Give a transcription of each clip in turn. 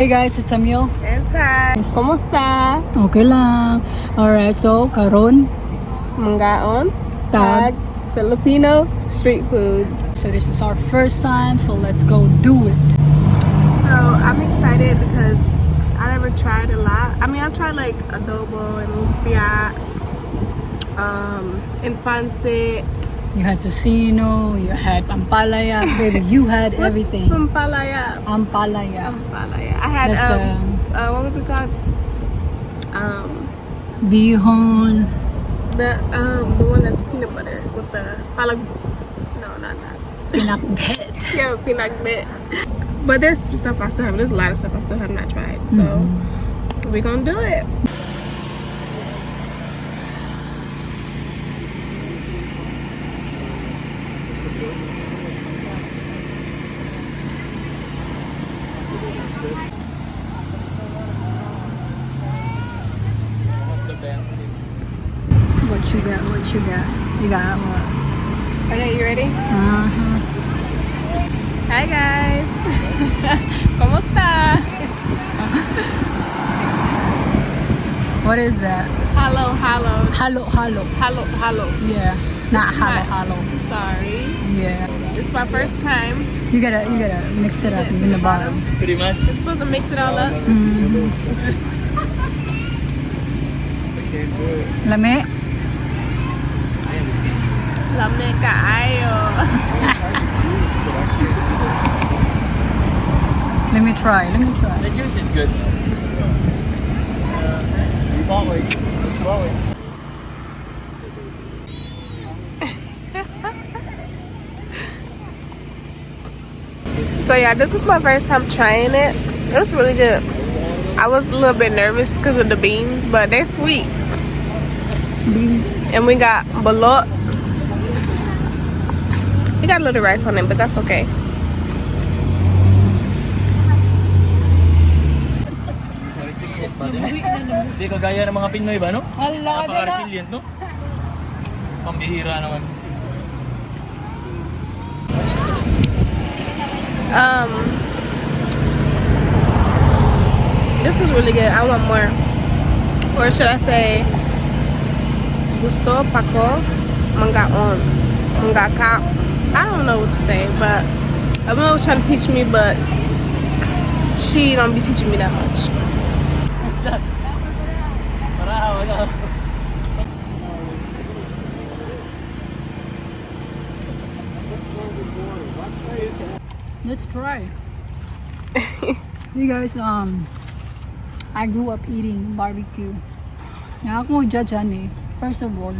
Hey guys, it's Emil. And Ty. Kumusta? Okay lang. Alright, so karon Manggaon. Tag. Filipino Street Food. So this is our first time, so let's go do it. So I'm excited because I never tried a lot. I mean, I've tried like adobo and lumpia, and pancit. You had tocino, you had pampalaya, baby, you had everything. Pampalaya. Ampalaya. Pampalaya. I had That's what was it called? Bihon. The one that's peanut butter with the palag. No, not that. Pinakbet. Yeah, pinakbet. But there's some stuff I still have. There's a lot of stuff I still have not tried. So we're gonna do it. What you got? What you got? You got what? Okay, you ready? Uh-huh. Hi guys. Kumusta? What is that? Halo. Halo. Yeah. Not halo. I'm sorry. Yeah. It's my first time. You gotta mix it up in the bottom. Pretty much. You're supposed to mix it all up. Lame. Lame kaayo. Let me try. The juice is good. So yeah, this was my first time trying it. It was really good. I was a little bit nervous because of the beans, but they're sweet. And we got balot. We got a little rice on it, but that's okay. Hindi kagaya ng mga Pinoy ba, no? Hala, Napaka-resilient, no? Pambihira naman. This was really good. I want more. Or should I say, gusto, pako, manggaon, manggaka. I don't know what to say, but Emma was trying to teach me, but she don't be teaching me that much. Let's try. See guys, I grew up eating barbecue. Nga ako judge eh. First of all,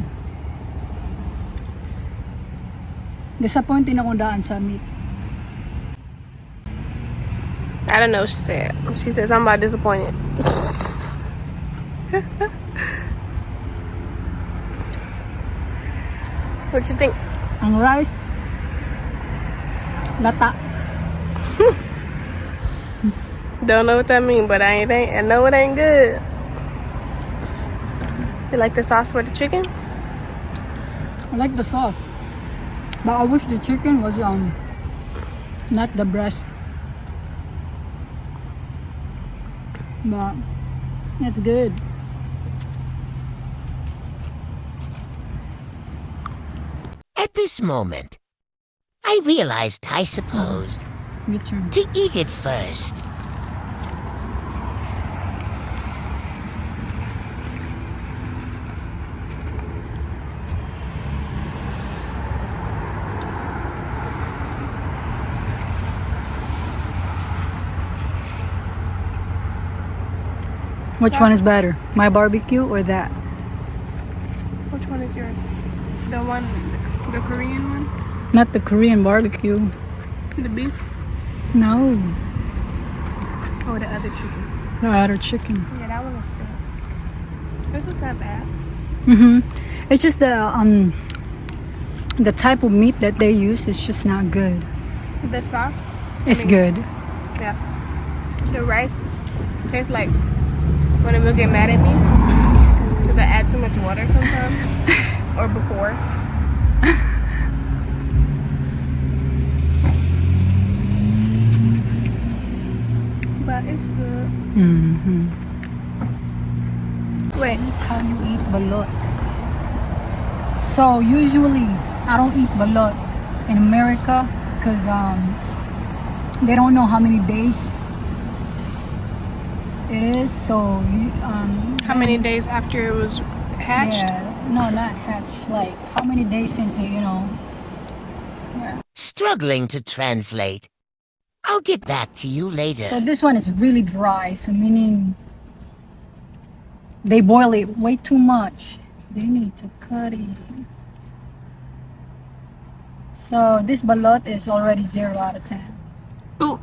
disappointed ako daan sa meat. I don't know what she said. She said something about disappointed. What you think? Ang rice, lata. Don't know what that means, but I know it ain't good. You like the sauce for the chicken? I like the sauce, but I wish the chicken was not the breast. But it's good. At this moment, I realized I supposed Your turn. to eat it first. Which one is better? My barbecue or that? Which one is yours? The Korean one? Not the Korean barbecue. The beef? No, Or the other chicken? the other chicken. Yeah, that one was good. This is not bad. It's just the type of meat that they use is just not good. The sauce? It's good. Yeah. The rice tastes like when it will get mad at me because I add too much water sometimes or before. It's good. Mm-hmm. Wait. This is how you eat balot. So usually I don't eat balot in America because they don't know how many days it is. So How many days after it was hatched? yeah, no, not hatched. Like how many days since it, you know. Yeah. Struggling to translate. I'll get back to you later. So this one is really dry. So meaning they boil it way too much. They need to cut it. So this balot is already 0 out of 10. Ooh.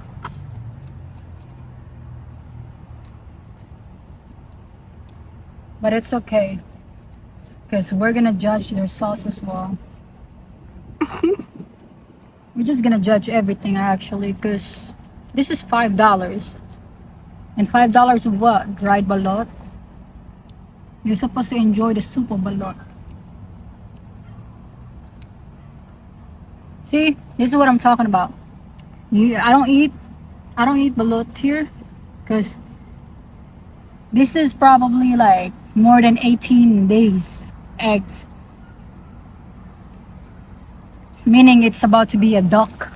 But it's okay. Because we're gonna judge their sauce as well. We're just gonna judge everything actually. Because this is $5. And $5 of what? Dried balot? You're supposed to enjoy the soup of balot. See, this is what I'm talking about. I don't eat balot here, cause this is probably like more than 18 days eggs. Meaning it's about to be a duck.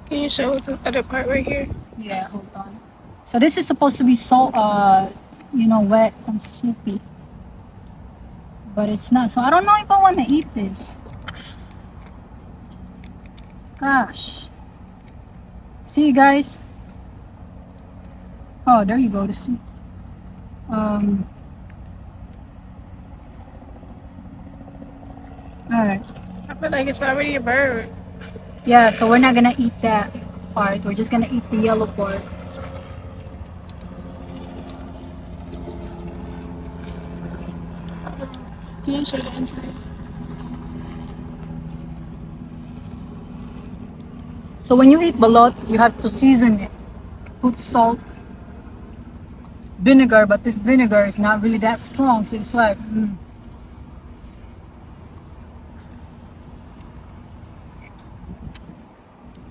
Can you show the other part right here? Yeah, hold on. So this is supposed to be so wet and soupy. But it's not. So I don't know if I want to eat this. Gosh. See you guys. Oh, there you go. The soup. Alright. I feel like it's already a bird. Yeah, so we're not gonna eat that part. We're just gonna eat the yellow part. Can you show the inside? So when you eat balot, you have to season it. Put salt, vinegar, but this vinegar is not really that strong, so it's like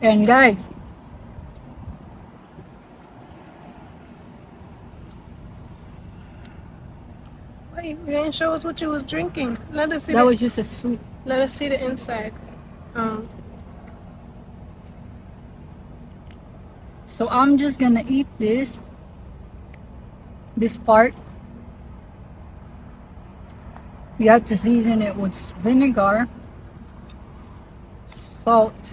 And guys, Wait, you didn't show us what you was drinking. Let us see. that was just a soup. Let us see the inside. So I'm just gonna eat this part. You have to season it with vinegar, salt,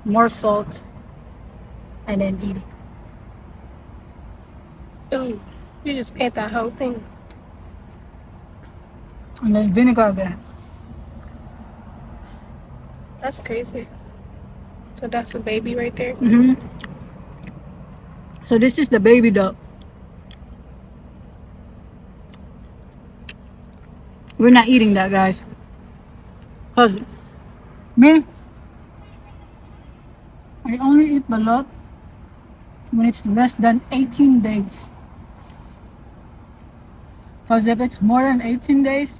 more salt, and then eat it. Ooh, you just ate that whole thing. And then vinegar again. That's crazy. So that's the baby right there. So this is the baby duck. We're not eating that, guys. Cause me, I only eat balot when it's less than 18 days. Cause if it's more than 18 days,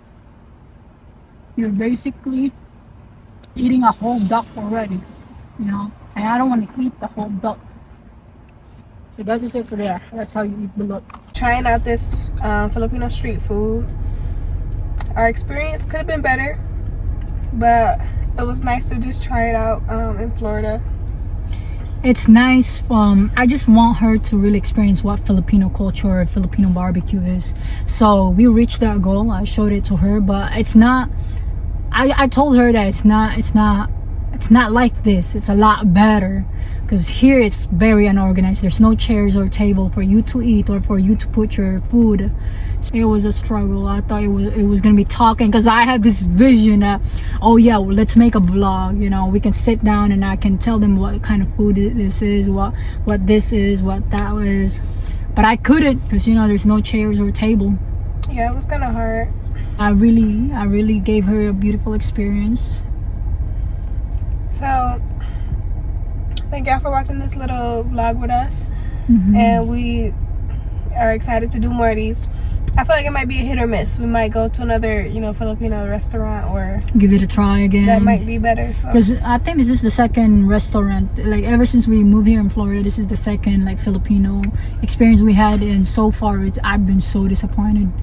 you're basically eating a whole duck already, you know. And I don't want to eat the whole duck. So that's just it for that. That's how you eat balot. Trying out this Filipino street food. Our experience could have been better, but it was nice to just try it out in Florida. It's nice. I just want her to really experience what Filipino culture or Filipino barbecue is. So we reached that goal. I showed it to her, but it's not. I told her that it's not like this. It's a lot better. Because here it's very unorganized. There's no chairs or table for you to eat or for you to put your food. It was a struggle. I thought it was gonna be talking, because I had this vision that, oh yeah, well, let's make a vlog. You know, we can sit down and I can tell them what kind of food this is, what this is, what that is. But I couldn't, because you know there's no chairs or table. Yeah, it was kind of hard. I really gave her a beautiful experience. So thank y'all for watching this little vlog with us, and we are excited to do more of these. I feel like it might be a hit or miss. We might go to another, Filipino restaurant, or Give it a try again. that might be better. So Because I think this is the second restaurant, like ever since we moved here in Florida, this is the second like Filipino experience we had, and so far I've been so disappointed.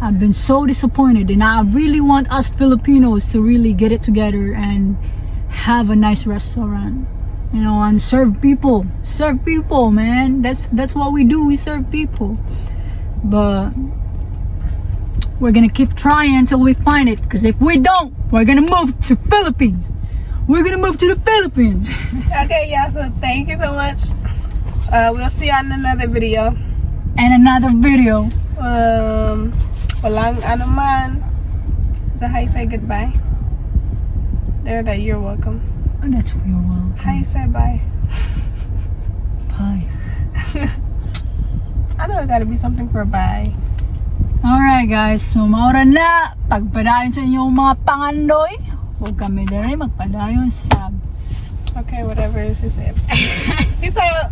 I've been so disappointed, and I really want us Filipinos to really get it together and have a nice restaurant, and serve people, man. That's what we do. We serve people. But we're gonna keep trying until we find it, because if we don't, we're gonna move to Philippines. We're gonna move to the Philippines. okay, yeah. So thank you so much. We'll see you on another video. And another video. Walang anuman. Is that how you say goodbye? There, that you're welcome. Oh, that's your welcome. How you say bye? Bye. I know it gotta be something for bye. Alright guys, so maura na. Pagpadayon sa inyong mga pangandoy, huwag kami na rin magpadayon sa Okay, whatever she said. Peace out.